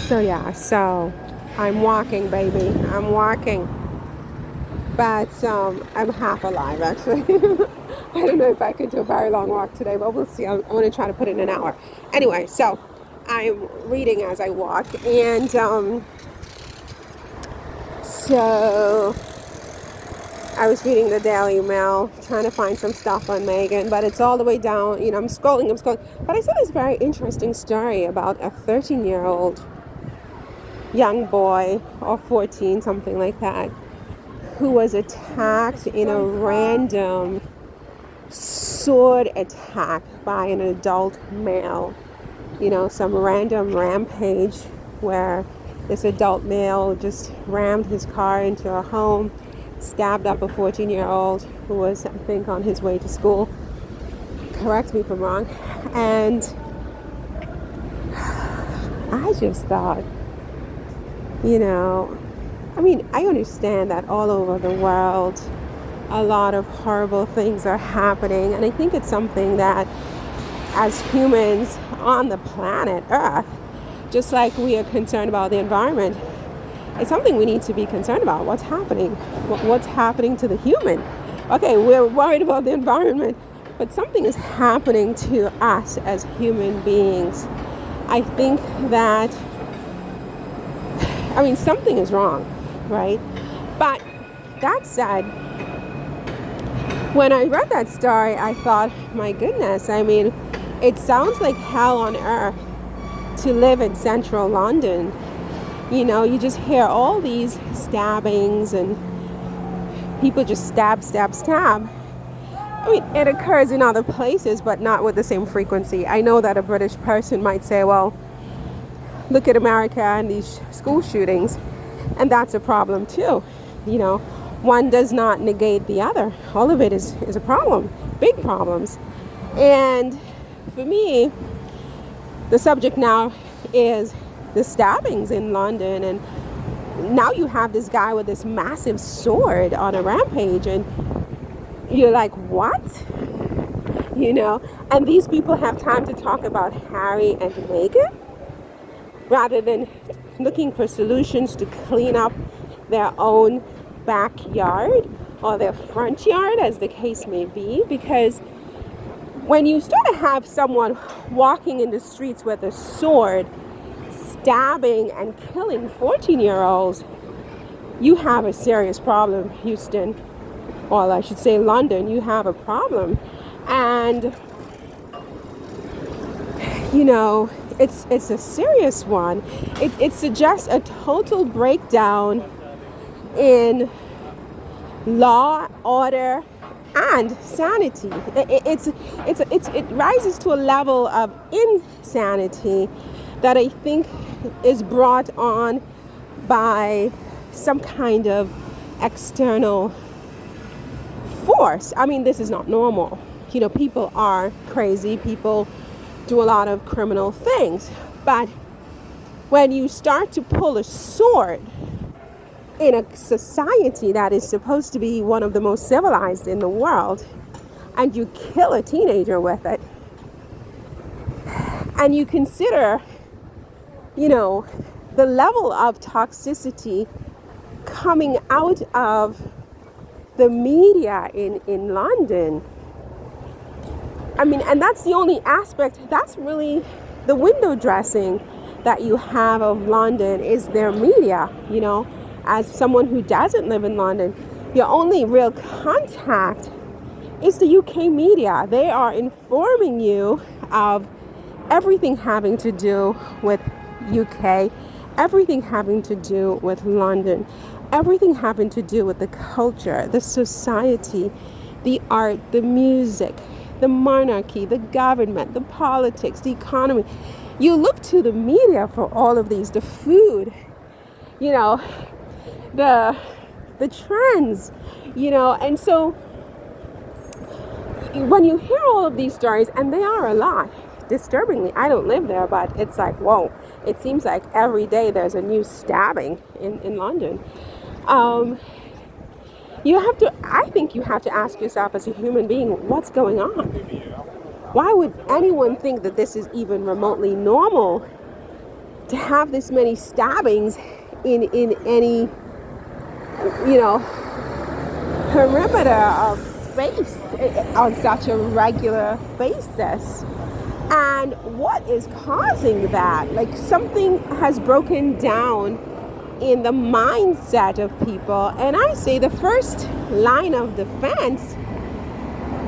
So I'm walking, baby. I'm walking. But I'm half alive, actually. I don't know if I could do a very long walk today, but we'll see. I want to try to put in an hour. Anyway, so I'm reading as I walk. And so I was reading the Daily Mail, trying to find some stuff on Meghan, but it's all the way down. I'm scrolling. But I saw this very interesting story about a 13-year-old young boy, or 14, something like that, who was attacked in a random sword attack by an adult male. Some random rampage where this adult male just rammed his car into a home, stabbed up a 14-year-old who was, I think, on his way to school. Correct me if I'm wrong. And I just thought, I understand that all over the world a lot of horrible things are happening, and I think it's something that as humans on the planet Earth, just like we are concerned about the environment, it's something we need to be concerned about. What's happening? What's happening to the human? Okay, we're worried about the environment, but something is happening to us as human beings. I think that something is wrong, right? But that said, when I read that story, I thought, my goodness, it sounds like hell on earth to live in central London. You just hear all these stabbings and people just stab. It occurs in other places, but not with the same frequency. I know that a British person might say, well, look at America and these school shootings, and that's a problem too. One does not negate the other. All of it is a problem, big problems. And for me, the subject now is the stabbings in London, and now you have this guy with this massive sword on a rampage, and you're like, what? And these people have time to talk about Harry and Meghan rather than looking for solutions to clean up their own backyard or their front yard, as the case may be. Because when you start to have someone walking in the streets with a sword, stabbing and killing 14-year-olds, you have a serious problem, Houston. Or I should say London, you have a problem. And it's a serious one. It suggests a total breakdown in law, order, and sanity. It rises to a level of insanity that I think is brought on by some kind of external force. This is not normal. People are crazy. People do a lot of criminal things. But when you start to pull a sword in a society that is supposed to be one of the most civilized in the world, and you kill a teenager with it, and you consider, the level of toxicity coming out of the media in London. And that's the only aspect, that's really the window dressing that you have of London is their media. As someone who doesn't live in London, your only real contact is the UK media. They are informing you of everything having to do with UK, everything having to do with London, everything having to do with the culture, the society, the art, the music, the monarchy, the government, the politics, the economy. You look to the media for all of these, the food, the trends, and so when you hear all of these stories, and they are a lot, disturbingly, I don't live there, but it's like, whoa, it seems like every day there's a new stabbing in London. I think you have to ask yourself as a human being, what's going on? Why would anyone think that this is even remotely normal to have this many stabbings in any, you know, perimeter of space on such a regular basis. And what is causing that? Like, something has broken down in the mindset of people. And I say the first line of defense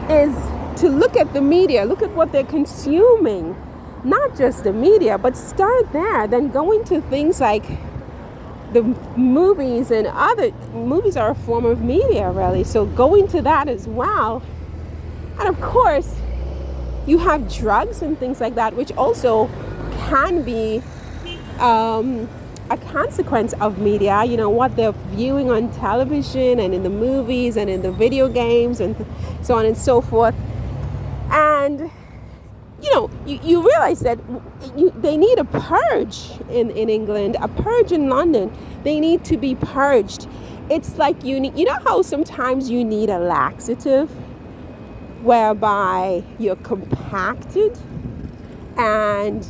is to look at the media, look at what they're consuming. Not just the media, but start there, then go into things like the movies, and other movies are a form of media, really. So go into that as well. And of course, you have drugs and things like that, which also can be a consequence of media, you know, what they're viewing on television and in the movies and in the video games and so on and so forth. And, you know, you realize that they need a purge in England, a purge in London. They need to be purged. It's like you know how sometimes you need a laxative whereby you're compacted, and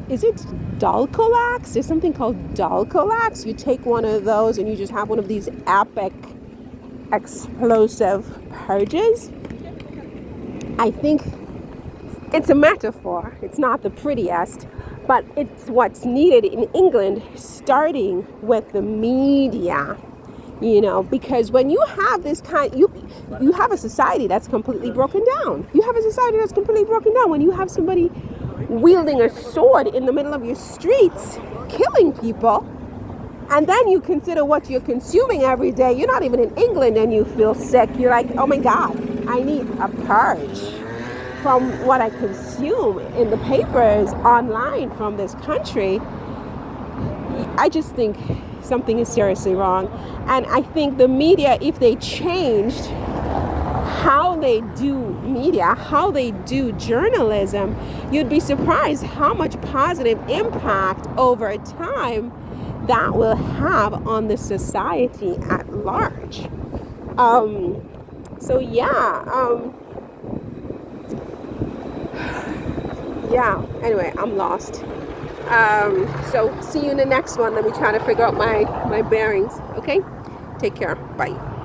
is it Dulcolax? There's something called Dulcolax. You take one of those and you just have one of these epic explosive purges. I think it's a metaphor. It's not the prettiest, but it's what's needed in England, starting with the media. You know, because when you have this you have a society that's completely broken down. You have a society that's completely broken down when you have somebody wielding a sword in the middle of your streets, killing people, and then you consider what you're consuming every day. You're not even in England and you feel sick. You're like, oh my God, I need a purge from what I consume in the papers, online from this country. I just think something is seriously wrong. And I think the media, if they changed how they do media, how they do journalism, you'd be surprised how much positive impact over time that will have on the society at large. Anyway, I'm lost. So see you in the next one. Let me try to figure out my bearings. Okay? Take care. Bye.